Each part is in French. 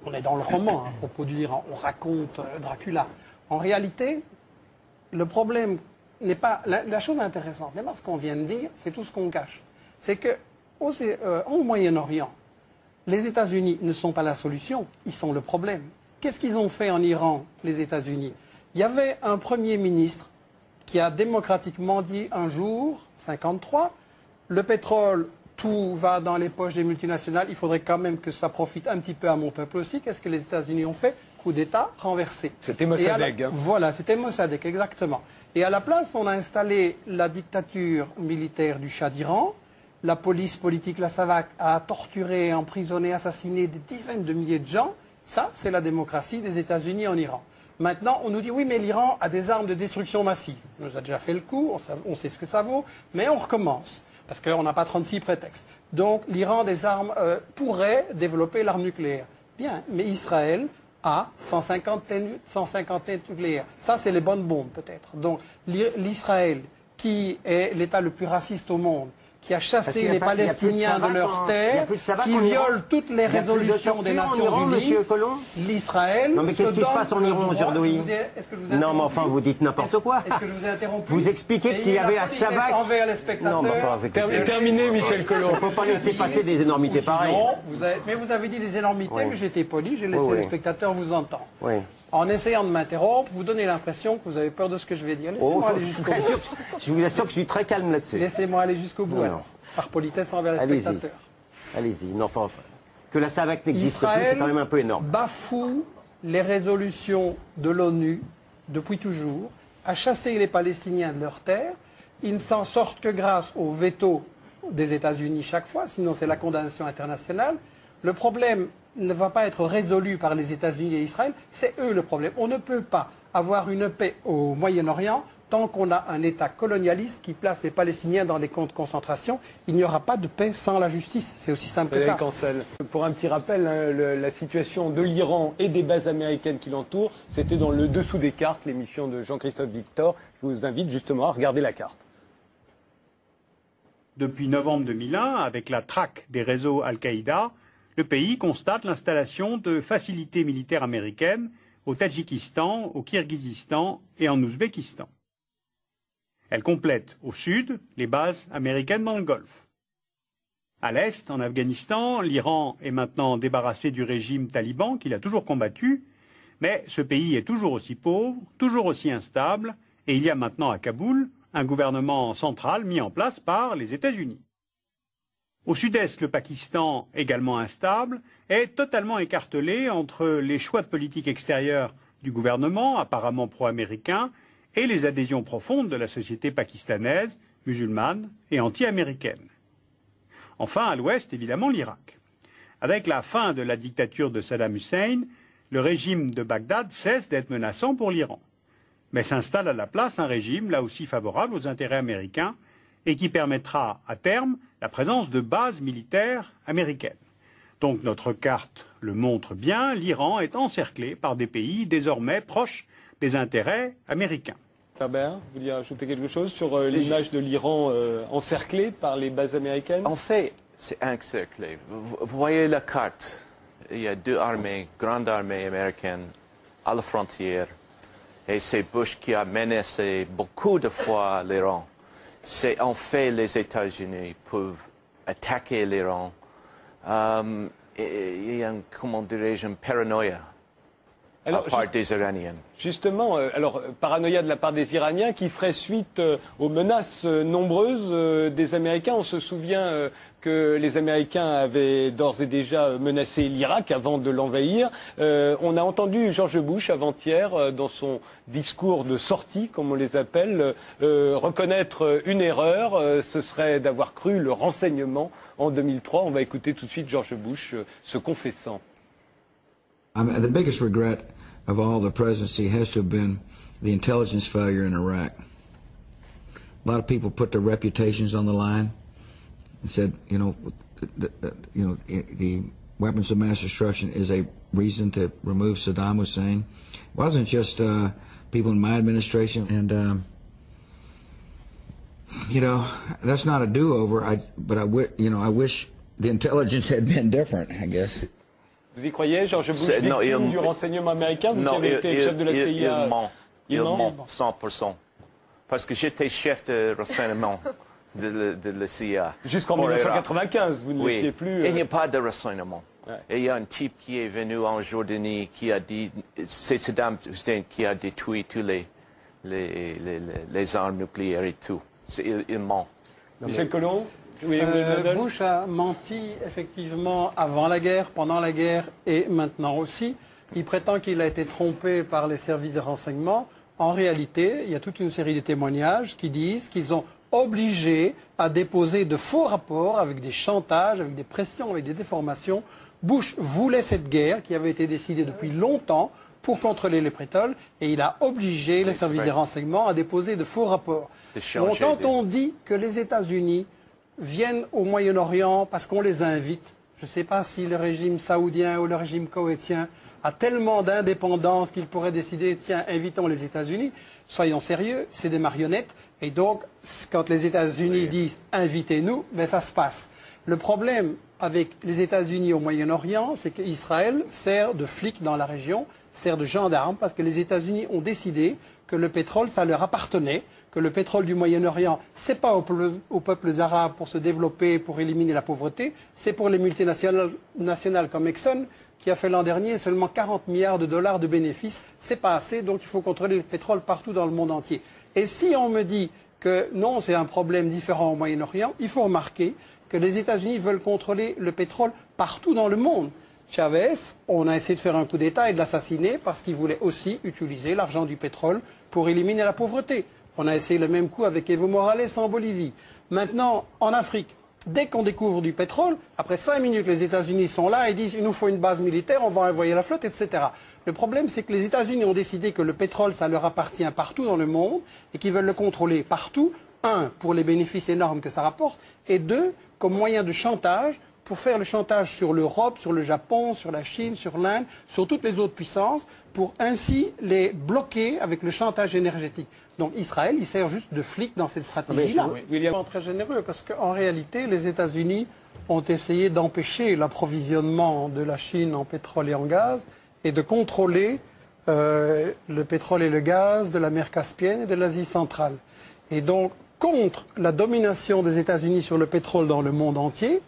On est dans le roman à propos de l'Iran, on raconte Dracula. En réalité, le problème n'est pas... La chose intéressante n'est pas ce qu'on vient de dire, c'est tout ce qu'on cache. C'est qu'au Moyen-Orient, les États-Unis ne sont pas la solution, ils sont le problème. Qu'est-ce qu'ils ont fait en Iran, les États-Unis? Il y avait un Premier ministre qui a démocratiquement dit un jour, 53, le pétrole, tout va dans les poches des multinationales, il faudrait quand même que ça profite un petit peu à mon peuple aussi. Qu'est-ce que les États-Unis ont fait? Coup d'État, renversé. C'était Mossadegh. Voilà, c'était Mossadegh, exactement. Et à la place, on a installé la dictature militaire du Shah d'Iran. La police politique, la SAVAK, a torturé, emprisonné, assassiné des dizaines de milliers de gens. Ça, c'est la démocratie des États-Unis en Iran. Maintenant, on nous dit, oui, mais l'Iran a des armes de destruction massive. On nous a déjà fait le coup, on sait ce que ça vaut, mais on recommence. Parce qu'on n'a pas 36 prétextes. Donc, l'Iran des armes pourrait développer l'arme nucléaire. Bien, mais Israël a 150 nucléaires. Ça, c'est les bonnes bombes, peut-être. Donc, l'Israël, qui est l'État le plus raciste au monde, qui a chassé les Palestiniens de leurs terres, qui viole toutes les résolutions des Nations Unies, l'Israël... Non mais qu'est-ce qui se passe en Iran aujourd'hui? Non mais enfin vous dites n'importe quoi. Est-ce que je vous ai interrompu? Vous expliquez qu'il y avait la SAVAK... Non mais enfin... Terminé Michel Collomb. On ne peut pas laisser passer des énormités pareilles. Mais vous avez dit des énormités, mais j'étais poli, j'ai laissé les spectateurs vous entendre. Oui. En essayant de m'interrompre, vous donnez l'impression que vous avez peur de ce que je vais dire. Laissez-moi aller jusqu'au bout. Je vous assure que je suis très calme là-dessus. Laissez-moi aller jusqu'au bout, alors, par politesse envers les spectateurs. Allez-y. Non, enfin, que la SAVAK n'existe plus, c'est quand même un peu énorme. Bafoue les résolutions de l'ONU depuis toujours, a chassé les Palestiniens de leurs terres. Ils ne s'en sortent que grâce au veto des États-Unis chaque fois, sinon c'est la condamnation internationale. Le problème ne va pas être résolu par les États-Unis et Israël, c'est eux le problème. On ne peut pas avoir une paix au Moyen-Orient tant qu'on a un État colonialiste qui place les Palestiniens dans des camps de concentration. Il n'y aura pas de paix sans la justice. C'est aussi simple que ça. Pour un petit rappel, la situation de l'Iran et des bases américaines qui l'entourent, c'était dans le dessous des cartes, l'émission de Jean-Christophe Victor. Je vous invite justement à regarder la carte. Depuis novembre 2001, avec la traque des réseaux Al-Qaïda, le pays constate l'installation de facilités militaires américaines au Tadjikistan, au Kirghizistan et en Ouzbékistan. Elle complète au sud les bases américaines dans le Golfe. À l'est, en Afghanistan, l'Iran est maintenant débarrassé du régime taliban qu'il a toujours combattu, mais ce pays est toujours aussi pauvre, toujours aussi instable, et il y a maintenant à Kaboul un gouvernement central mis en place par les États-Unis. Au sud-est, le Pakistan, également instable, est totalement écartelé entre les choix de politique extérieure du gouvernement, apparemment pro-américain, et les adhésions profondes de la société pakistanaise, musulmane et anti-américaine. Enfin, à l'ouest, évidemment, l'Irak. Avec la fin de la dictature de Saddam Hussein, le régime de Bagdad cesse d'être menaçant pour l'Iran. Mais s'installe à la place un régime, là aussi favorable aux intérêts américains, et qui permettra, à terme, la présence de bases militaires américaines. Donc notre carte le montre bien, l'Iran est encerclé par des pays désormais proches des intérêts américains. Herbert, vous vouliez ajouter quelque chose sur l'image de l'Iran encerclé par les bases américaines? En fait, c'est encerclé. Vous voyez la carte. Il y a deux armées, grandes armées américaines à la frontière. Et c'est Bush qui a menacé beaucoup de fois l'Iran. C'est en fait les États-Unis peuvent attaquer l'Iran. Il y a, comment dirais-je, une paranoïa de la part des Iraniens. Justement, paranoïa de la part des Iraniens qui ferait suite aux menaces nombreuses des Américains. On se souvient que les Américains avaient d'ores et déjà menacé l'Irak avant de l'envahir. On a entendu George Bush avant-hier, dans son discours de sortie, comme on les appelle, reconnaître une erreur. Ce serait d'avoir cru le renseignement en 2003. On va écouter tout de suite George Bush se confessant. The biggest regret of all the presidency has to have been the intelligence failure in Iraq. A lot of people put their reputations on the line and said, the weapons of mass destruction is a reason to remove Saddam Hussein. It wasn't just people in my administration, and that's not a do-over. But I wish the intelligence had been different, I guess. Vous y croyez, George Bush, victime du renseignement américain, vous qui avez été chef de la CIA? Il ment 100%. Parce que j'étais chef de renseignement de la CIA. Jusqu'en 1995, vous ne l'étiez plus. Il n'y a pas de renseignement. Ouais. Et il y a un type qui est venu en Jordanie qui a dit, c'est Saddam Hussein qui a détruit tous les armes nucléaires et tout. Il ment. Michel Collomb? Oui, Bush a menti effectivement avant la guerre, pendant la guerre et maintenant aussi. Il prétend qu'il a été trompé par les services de renseignement. En réalité, il y a toute une série de témoignages qui disent qu'ils ont obligé à déposer de faux rapports avec des chantages, avec des pressions, avec des déformations. Bush voulait cette guerre qui avait été décidée depuis longtemps pour contrôler le pétrole et il a obligé les services de renseignement à déposer de faux rapports. Donc, quand on dit que les États-Unis viennent au Moyen-Orient parce qu'on les invite, je ne sais pas si le régime saoudien ou le régime koweïtien a tellement d'indépendance qu'il pourrait décider, tiens, invitons les États-Unis. Soyons sérieux, c'est des marionnettes. Et donc, quand les États-Unis disent « invitez-nous », ben ça se passe. Le problème avec les États-Unis au Moyen-Orient, c'est qu'Israël sert de flic dans la région, sert de gendarme, parce que les États-Unis ont décidé que le pétrole, ça leur appartenait, que le pétrole du Moyen-Orient, ce n'est pas aux peuples arabes pour se développer, pour éliminer la pauvreté, c'est pour les multinationales comme Exxon, qui a fait l'an dernier seulement 40 milliards de dollars de bénéfices. C'est pas assez, donc il faut contrôler le pétrole partout dans le monde entier. Et si on me dit que non, c'est un problème différent au Moyen-Orient, il faut remarquer que les États-Unis veulent contrôler le pétrole partout dans le monde. Chavez, on a essayé de faire un coup d'État et de l'assassiner parce qu'il voulait aussi utiliser l'argent du pétrole pour éliminer la pauvreté. On a essayé le même coup avec Evo Morales en Bolivie. Maintenant, en Afrique, dès qu'on découvre du pétrole, après 5 minutes, les États-Unis sont là et disent « il nous faut une base militaire, on va envoyer la flotte, etc. » Le problème, c'est que les États-Unis ont décidé que le pétrole, ça leur appartient partout dans le monde et qu'ils veulent le contrôler partout. Un, pour les bénéfices énormes que ça rapporte, et deux, comme moyen de chantage, pour faire le chantage sur l'Europe, sur le Japon, sur la Chine, sur l'Inde, sur toutes les autres puissances, pour ainsi les bloquer avec le chantage énergétique. Donc Israël, il sert juste de flic dans cette stratégie-là. William est très généreux parce qu'en réalité, les États-Unis ont essayé d'empêcher l'approvisionnement de la Chine en pétrole et en gaz et de contrôler le pétrole et le gaz de la mer Caspienne et de l'Asie centrale. Et donc, contre la domination des États-Unis sur le pétrole dans le monde entier,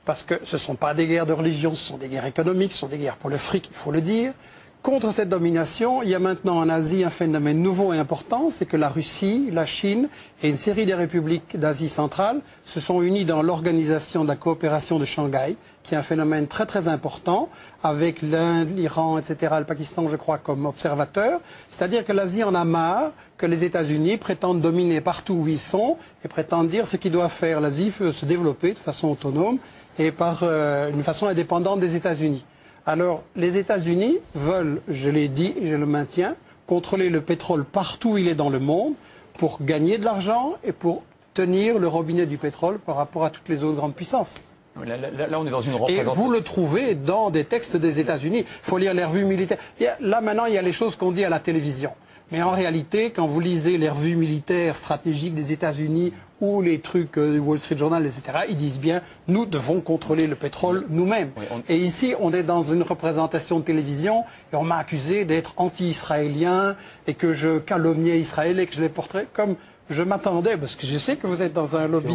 parce que ce ne sont pas des guerres de religion, ce sont des guerres économiques, ce sont des guerres pour le fric, il faut le dire. Contre cette domination, il y a maintenant en Asie un phénomène nouveau et important, c'est que la Russie, la Chine et une série de républiques d'Asie centrale se sont unies dans l'organisation de la coopération de Shanghai, qui est un phénomène très très important, avec l'Inde, l'Iran, etc., le Pakistan, je crois, comme observateurs. C'est-à-dire que l'Asie en a marre que les États-Unis prétendent dominer partout où ils sont et prétendent dire ce qu'ils doivent faire. L'Asie veut se développer de façon autonome et par une façon indépendante des États-Unis. Alors, les États-Unis veulent, je l'ai dit et je le maintiens, contrôler le pétrole partout où il est dans le monde pour gagner de l'argent et pour tenir le robinet du pétrole par rapport à toutes les autres grandes puissances. Là, on est dans une représentation. Et vous le trouvez dans des textes des États-Unis. Il faut lire les revues militaires. Là, maintenant, il y a les choses qu'on dit à la télévision. Mais en réalité, quand vous lisez les revues militaires stratégiques des États-Unis ou les trucs du Wall Street Journal, etc., ils disent bien « nous devons contrôler le pétrole nous-mêmes oui, ». Et ici, on est dans une représentation de télévision et on m'a accusé d'être anti-israélien et que je calomniais Israël et que je les porterais comme je m'attendais, parce que je sais que vous êtes dans un lobby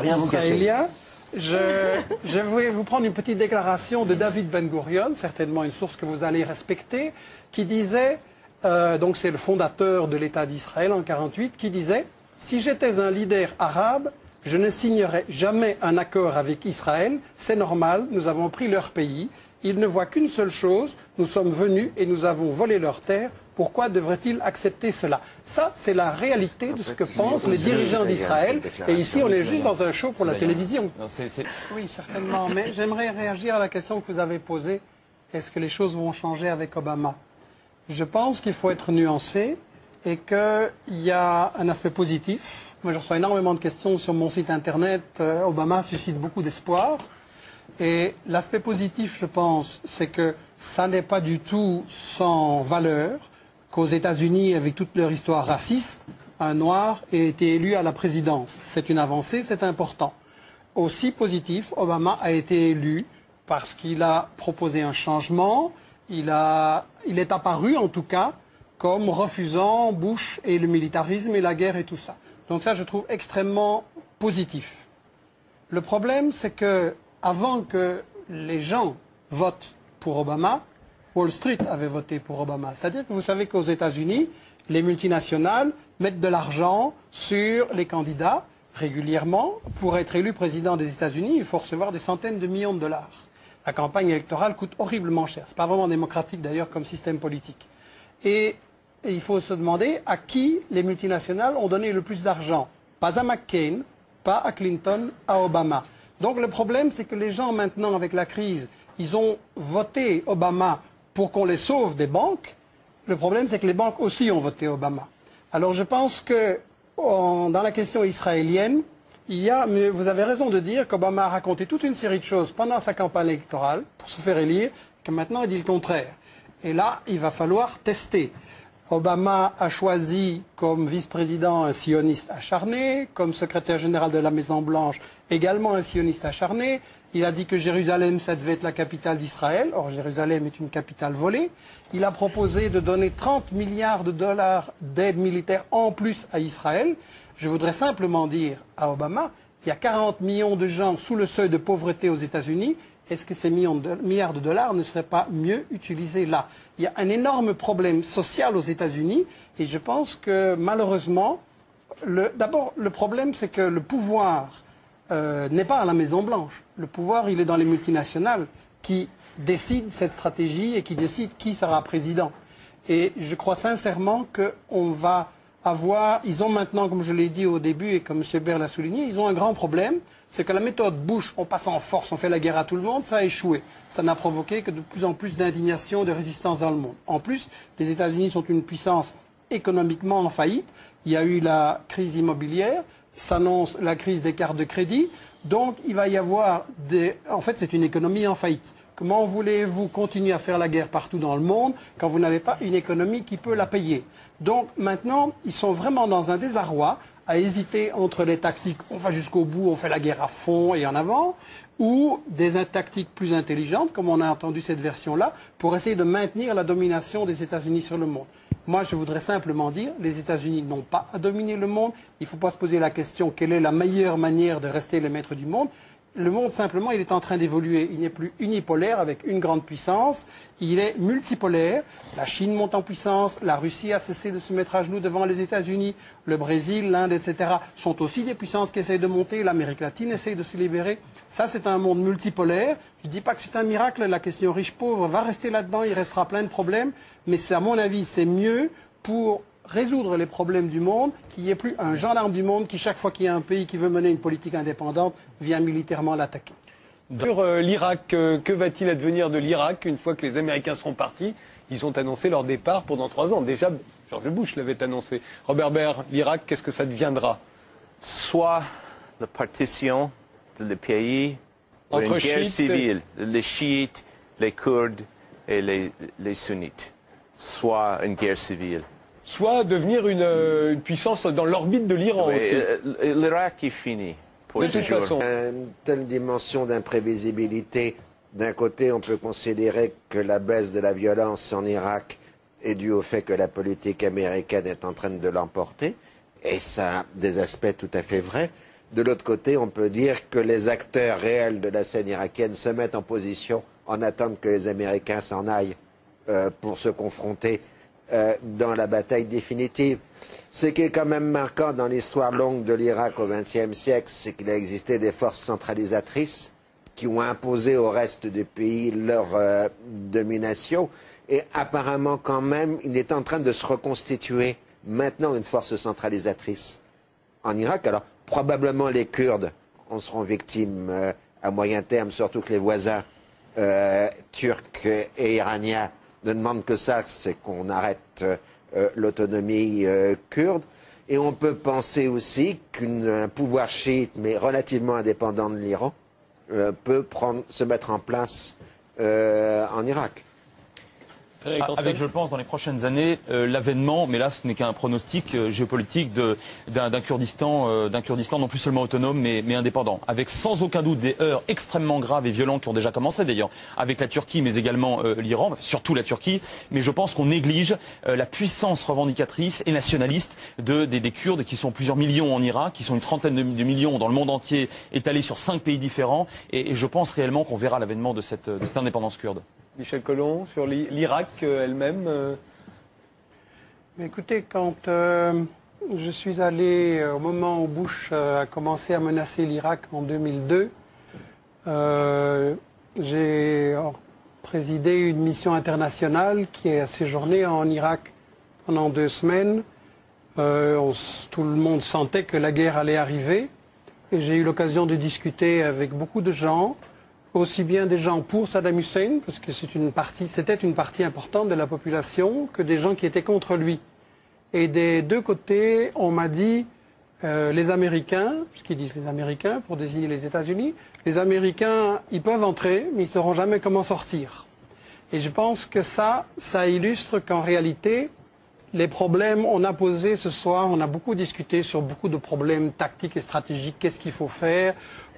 israélien. Je voulais vous prendre une petite déclaration de David Ben Gurion, certainement une source que vous allez respecter, qui disait, donc c'est le fondateur de l'État d'Israël en 1948, qui disait « Si j'étais un leader arabe, je ne signerais jamais un accord avec Israël. C'est normal, nous avons pris leur pays. Ils ne voient qu'une seule chose, nous sommes venus et nous avons volé leurs terres. Pourquoi devraient-ils accepter cela ?» Ça, c'est la réalité de ce que pensent les dirigeants d'Israël. Et ici, on est juste dans un show pour la télévision. Oui, certainement. Mais j'aimerais réagir à la question que vous avez posée. Est-ce que les choses vont changer avec Obama? Je pense qu'il faut être nuancé et qu'il y a un aspect positif. Moi, je reçois énormément de questions sur mon site internet. Obama suscite beaucoup d'espoir. Et l'aspect positif, je pense, c'est que ça n'est pas du tout sans valeur qu'aux États-Unis, avec toute leur histoire raciste, un noir ait été élu à la présidence. C'est une avancée, c'est important. Aussi positif, Obama a été élu parce qu'il a proposé un changement. Il est apparu, en tout cas, comme refusant Bush et le militarisme et la guerre et tout ça. Donc ça, je trouve extrêmement positif. Le problème, c'est que avant que les gens votent pour Obama, Wall Street avait voté pour Obama. C'est-à-dire que vous savez qu'aux États-Unis, les multinationales mettent de l'argent sur les candidats régulièrement. Pour être élu président des États-Unis, il faut recevoir des centaines de millions de dollars. La campagne électorale coûte horriblement cher. Ce n'est pas vraiment démocratique d'ailleurs comme système politique. Et il faut se demander à qui les multinationales ont donné le plus d'argent. Pas à McCain, pas à Clinton, à Obama. Donc le problème, c'est que les gens maintenant, avec la crise, ils ont voté Obama pour qu'on les sauve des banques. Le problème, c'est que les banques aussi ont voté Obama. Alors je pense que dans la question israélienne, mais vous avez raison de dire qu'Obama a raconté toute une série de choses pendant sa campagne électorale pour se faire élire, que maintenant il dit le contraire. Et là, il va falloir tester. Obama a choisi comme vice-président un sioniste acharné, comme secrétaire général de la Maison-Blanche également un sioniste acharné. Il a dit que Jérusalem, ça devait être la capitale d'Israël. Or, Jérusalem est une capitale volée. Il a proposé de donner 30 milliards de dollars d'aide militaire en plus à Israël. Je voudrais simplement dire à Obama, il y a 40 millions de gens sous le seuil de pauvreté aux États-Unis. Est-ce que ces milliards de dollars ne seraient pas mieux utilisés là? Il y a un énorme problème social aux États-Unis et je pense que malheureusement, d'abord le problème c'est que le pouvoir n'est pas à la Maison-Blanche. Le pouvoir, il est dans les multinationales qui décident cette stratégie et qui décident qui sera président. Et je crois sincèrement qu'on va avoir... Ils ont maintenant, comme je l'ai dit au début et comme M. Baird l'a souligné, ils ont un grand problème. C'est que la méthode Bush, on passe en force, on fait la guerre à tout le monde, ça a échoué. Ça n'a provoqué que de plus en plus d'indignation, de résistance dans le monde. En plus, les États-Unis sont une puissance économiquement en faillite. Il y a eu la crise immobilière, s'annonce la crise des cartes de crédit. Donc, il va y avoir En fait, c'est une économie en faillite. Comment voulez-vous continuer à faire la guerre partout dans le monde quand vous n'avez pas une économie qui peut la payer? Donc, maintenant, ils sont vraiment dans un désarroi à hésiter entre les tactiques on va jusqu'au bout, on fait la guerre à fond et en avant, ou des tactiques plus intelligentes, comme on a entendu cette version-là, pour essayer de maintenir la domination des États-Unis sur le monde. Moi, je voudrais simplement dire, les États-Unis n'ont pas à dominer le monde. Il ne faut pas se poser la question quelle est la meilleure manière de rester les maîtres du monde. Le monde, simplement, il est en train d'évoluer. Il n'est plus unipolaire avec une grande puissance. Il est multipolaire. La Chine monte en puissance. La Russie a cessé de se mettre à genoux devant les États-Unis. Le Brésil, l'Inde, etc. sont aussi des puissances qui essayent de monter. L'Amérique latine essaye de se libérer. Ça, c'est un monde multipolaire. Je ne dis pas que c'est un miracle. La question riche-pauvre va rester là-dedans. Il restera plein de problèmes. Mais à mon avis, c'est mieux pour résoudre les problèmes du monde, qu'il n'y ait plus un gendarme du monde qui, chaque fois qu'il y a un pays qui veut mener une politique indépendante, vient militairement l'attaquer. Sur l'Irak, que va-t-il advenir de l'Irak une fois que les Américains seront partis? Ils ont annoncé leur départ pendant 3 ans. Déjà, George Bush l'avait annoncé. Robert Baird, l'Irak, qu'est-ce que ça deviendra? Soit la partition du pays, entre une guerre civile, les chiites, les Kurdes et les sunnites. Soit une guerre civile. Soit devenir une puissance dans l'orbite de l'Iran aussi. L'Irak est fini. De toute façon. Une telle dimension d'imprévisibilité, d'un côté, on peut considérer que la baisse de la violence en Irak est due au fait que la politique américaine est en train de l'emporter, et ça a des aspects tout à fait vrais. De l'autre côté, on peut dire que les acteurs réels de la scène irakienne se mettent en position en attendant que les Américains s'en aillent pour se confronter dans la bataille définitive. Ce qui est quand même marquant dans l'histoire longue de l'Irak au XXe siècle, c'est qu'il a existé des forces centralisatrices qui ont imposé au reste du pays leur domination. Et apparemment, quand même, il est en train de se reconstituer maintenant une force centralisatrice en Irak. Alors, probablement les Kurdes en seront victimes à moyen terme, surtout que les voisins turcs et iraniens ne demandent que ça, c'est qu'on arrête l'autonomie kurde. Et on peut penser aussi qu'un pouvoir chiite, mais relativement indépendant de l'Iran, peut se mettre en place en Irak. Avec, je pense, dans les prochaines années, l'avènement, mais là ce n'est qu'un pronostic géopolitique d'un Kurdistan non plus seulement autonome mais indépendant, avec sans aucun doute des heurts extrêmement graves et violents qui ont déjà commencé d'ailleurs avec la Turquie mais également l'Iran, surtout la Turquie, mais je pense qu'on néglige la puissance revendicatrice et nationaliste des Kurdes qui sont plusieurs millions en Irak, qui sont une trentaine de millions dans le monde entier étalés sur 5 pays différents et je pense réellement qu'on verra l'avènement de cette indépendance kurde. Michel Collomb, sur l'Irak elle-même Écoutez, quand je suis allé, au moment où Bush a commencé à menacer l'Irak en 2002, j'ai présidé une mission internationale qui a séjourné en Irak pendant 2 semaines. Tout le monde sentait que la guerre allait arriver. Et j'ai eu l'occasion de discuter avec beaucoup de gens, aussi bien des gens pour Saddam Hussein, parce que c'était une partie importante de la population, que des gens qui étaient contre lui. Et des deux côtés, on m'a dit, les Américains, puisqu'ils disent les Américains pour désigner les États-Unis, les Américains, ils peuvent entrer, mais ils ne sauront jamais comment sortir. Et je pense que ça illustre qu'en réalité, les problèmes, on a posé ce soir, on a beaucoup discuté sur beaucoup de problèmes tactiques et stratégiques, qu'est-ce qu'il faut faire.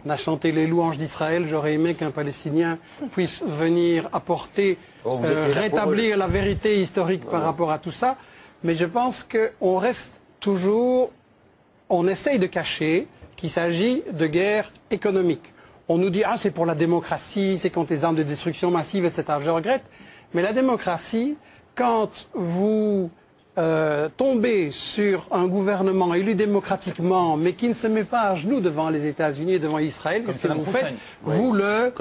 On a chanté les louanges d'Israël. J'aurais aimé qu'un Palestinien puisse venir apporter, rétablir la vérité historique par rapport à tout ça. Mais je pense qu'on reste toujours, on essaye de cacher qu'il s'agit de guerre économique. On nous dit, ah, c'est pour la démocratie, c'est contre les armes de destruction massive, etc. Je regrette. Mais la démocratie, quand vous tomber sur un gouvernement élu démocratiquement, mais qui ne se met pas à genoux devant les États-Unis et devant Israël, qu'est-ce que vous faites ? Vous le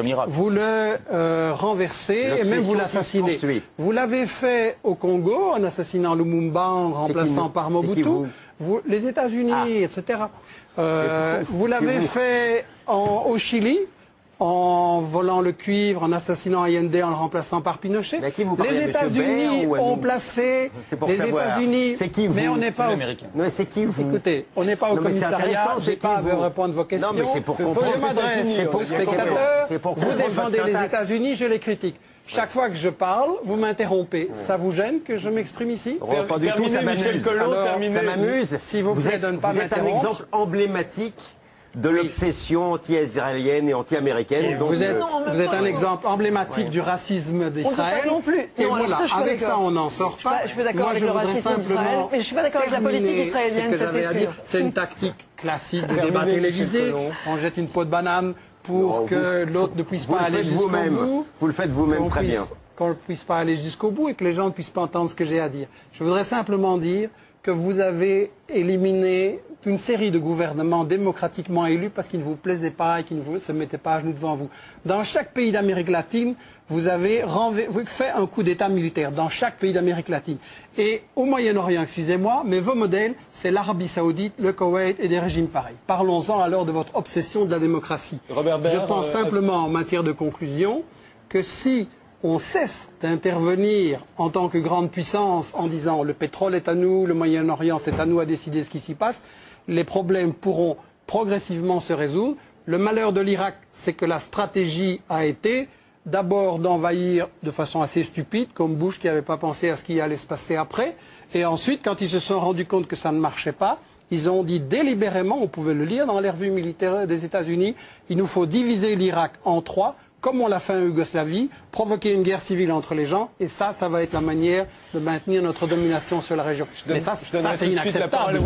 renversez et même vous l'assassinez. Vous l'avez fait au Congo en assassinant Lumumba, en remplaçant par Mobutu. Les États-Unis, etc. Vous l'avez fait au Chili, en volant le cuivre, en assassinant Allende, en le remplaçant par Pinochet. Les États-Unis ont placé les États-Unis. Mais on n'est pas c'est qui vous? Écoutez, on n'est pas au commissariat. Je n'ai pas à répondre à vos questions. Non, mais c'est pour comprendre. Je m'adresse aux spectateurs. Vous défendez les États-Unis, je les critique. Chaque fois que je parle, vous m'interrompez. Ça vous gêne que je m'exprime ici? Pas du tout, ça m'amuse. Ça m'amuse. S'il vous plaît de ne pas m'interrompre. Vous êtes un exemple emblématique de l'obsession anti-israélienne et anti-américaine. Vous êtes un exemple emblématique du racisme d'Israël. Non plus. Et voilà, avec ça, on n'en sort pas. Je suis d'accord avec le racisme d'Israël, mais je ne suis pas d'accord avec la politique israélienne, ça c'est sûr. C'est une tactique classique de débat télévisé. On jette une peau de banane pour que l'autre ne puisse pas aller jusqu'au bout. Vous le faites vous-même très bien. Qu'on ne puisse pas aller jusqu'au bout et que les gens ne puissent pas entendre ce que j'ai à dire. Je voudrais simplement dire que vous avez éliminé une série de gouvernements démocratiquement élus parce qu'ils ne vous plaisaient pas et qu'ils ne se mettaient pas à genoux devant vous. Dans chaque pays d'Amérique latine, vous avez fait un coup d'État militaire, dans chaque pays d'Amérique latine. Et au Moyen-Orient, excusez-moi, mais vos modèles, c'est l'Arabie Saoudite, le Koweït et des régimes pareils. Parlons-en alors de votre obsession de la démocratie. Je pense simplement, en matière de conclusion, que si on cesse d'intervenir en tant que grande puissance en disant le pétrole est à nous, le Moyen-Orient c'est à nous à décider ce qui s'y passe, les problèmes pourront progressivement se résoudre. Le malheur de l'Irak, c'est que la stratégie a été d'abord d'envahir de façon assez stupide, comme Bush qui n'avait pas pensé à ce qui allait se passer après, et ensuite, quand ils se sont rendus compte que ça ne marchait pas, ils ont dit délibérément, on pouvait le lire dans les revues militaires des États-Unis, il nous faut diviser l'Irak en 3, comme on l'a fait en Yougoslavie, provoquer une guerre civile entre les gens, et ça va être la manière de maintenir notre domination sur la région. Mais ça c'est inacceptable.